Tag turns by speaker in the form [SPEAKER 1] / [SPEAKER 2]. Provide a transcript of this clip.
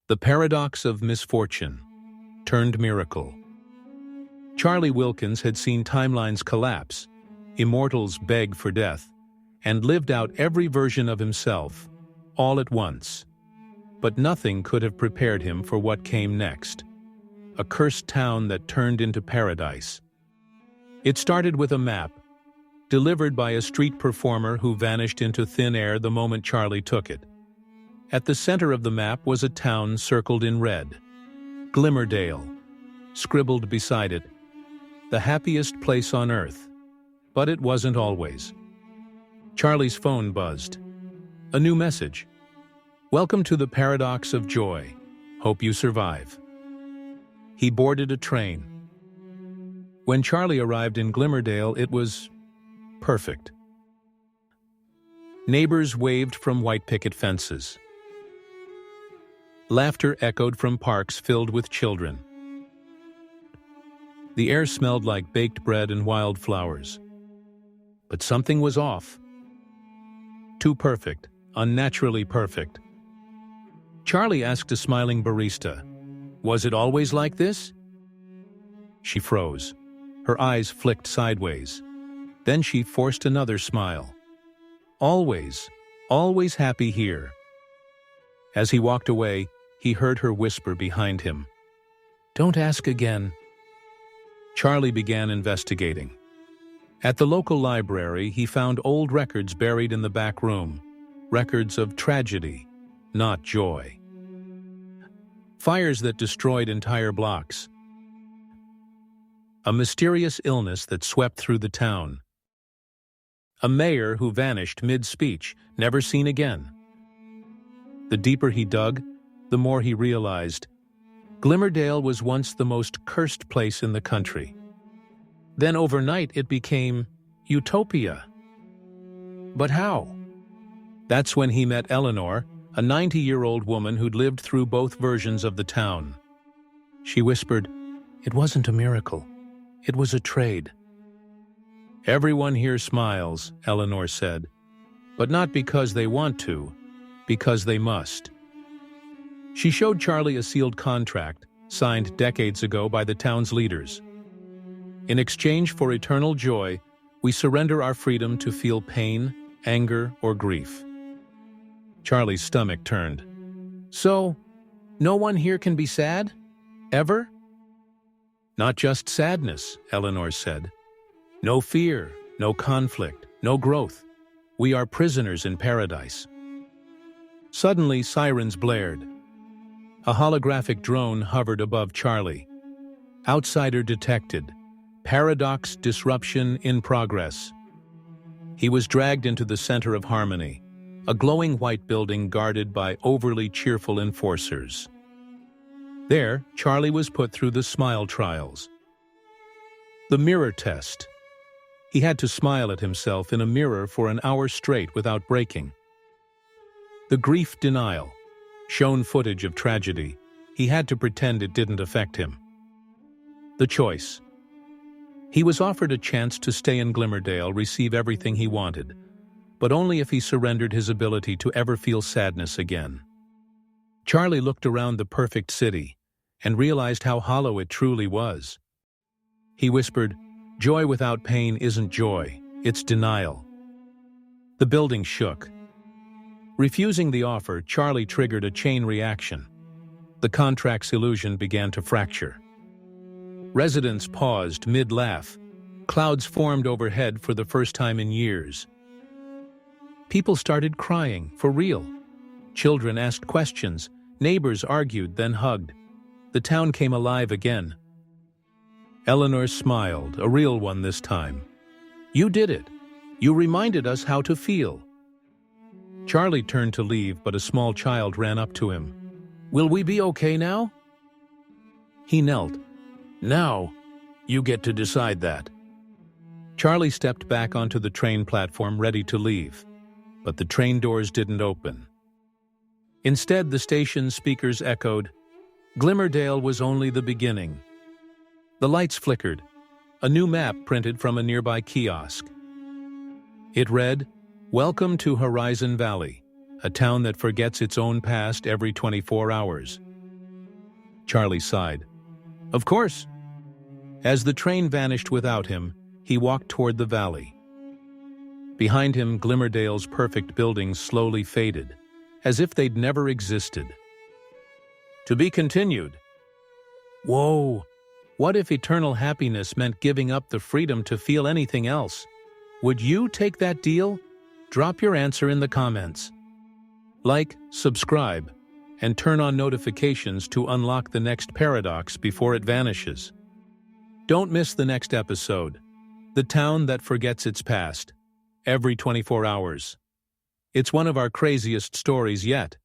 [SPEAKER 1] The paradox of misfortune turned miracle. Charlie Wilkins had seen timelines collapse, immortals beg for death, and lived out every version of himself, all at once. But nothing could have prepared him for what came next. A cursed town that turned into paradise. It started with a map, delivered by a street performer who vanished into thin air the moment Charlie took it. At the center of the map was a town circled in red. Glimmerdale, scribbled beside it, the happiest place on earth. But it wasn't always. Charlie's phone buzzed. A new message. Welcome to the paradox of joy. Hope you survive. He boarded a train. When Charlie arrived in Glimmerdale, it was perfect. Neighbors waved from white picket fences. Laughter echoed from parks filled with children. The air smelled like baked bread and wildflowers. But something was off. Too perfect, unnaturally perfect. Charlie asked a smiling barista, "Was it always like this?" She froze. Her eyes flicked sideways. Then she forced another smile. "Always, always happy here." As he walked away, he heard her whisper behind him, "Don't ask again." Charlie began investigating. At the local library, he found old records buried in the back room, records of tragedy, not joy. Fires that destroyed entire blocks. A mysterious illness that swept through the town. A mayor who vanished mid-speech, never seen again. The deeper he dug, the more he realized Glimmerdale was once the most cursed place in the country. Then overnight it became Utopia. But how? That's when he met Eleanor, a 90-year-old woman who'd lived through both versions of the town. She whispered, "It wasn't a miracle. It was a trade." "Everyone here smiles," Eleanor said, "but not because they want to, because they must." She showed Charlie a sealed contract, signed decades ago by the town's leaders. "In exchange for eternal joy, we surrender our freedom to feel pain, anger, or grief." Charlie's stomach turned. "So, no one here can be sad? Ever?" "Not just sadness," Eleanor said. "No fear, no conflict, no growth. We are prisoners in paradise." Suddenly, sirens blared. A holographic drone hovered above Charlie. Outsider detected. Paradox disruption in progress. He was dragged into the center of harmony, a glowing white building guarded by overly cheerful enforcers. There, Charlie was put through the smile trials. The mirror test. He had to smile at himself in a mirror for an hour straight without breaking. The grief denial. Shown footage of tragedy. He had to pretend it didn't affect him. The choice. He was offered a chance to stay in Glimmerdale, receive everything he wanted, but only if he surrendered his ability to ever feel sadness again. Charlie looked around the perfect city and realized how hollow it truly was. He whispered, "Joy without pain isn't joy, it's denial." The building shook. Refusing the offer, Charlie triggered a chain reaction. The contract's illusion began to fracture. Residents paused mid-laugh. Clouds formed overhead for the first time in years. People started crying, for real. Children asked questions. Neighbors argued, then hugged. The town came alive again. Eleanor smiled, a real one this time. "You did it. You reminded us how to feel." Charlie turned to leave, but a small child ran up to him. "Will we be okay now?" He knelt. "Now, you get to decide that." Charlie stepped back onto the train platform, ready to leave, but the train doors didn't open. Instead, the station's speakers echoed, "Glimmerdale was only the beginning." The lights flickered. A new map printed from a nearby kiosk. It read, "Welcome to Horizon Valley, a town that forgets its own past every 24 hours. Charlie sighed. Of course. As the train vanished without him, he walked toward the valley. Behind him, Glimmerdale's perfect buildings slowly faded, as if they'd never existed. To be continued. Whoa! What if eternal happiness meant giving up the freedom to feel anything else? Would you take that deal? Drop your answer in the comments. Like, subscribe, and turn on notifications to unlock the next paradox before it vanishes. Don't miss the next episode, The Town That Forgets Its Past, every 24 hours. It's one of our craziest stories yet.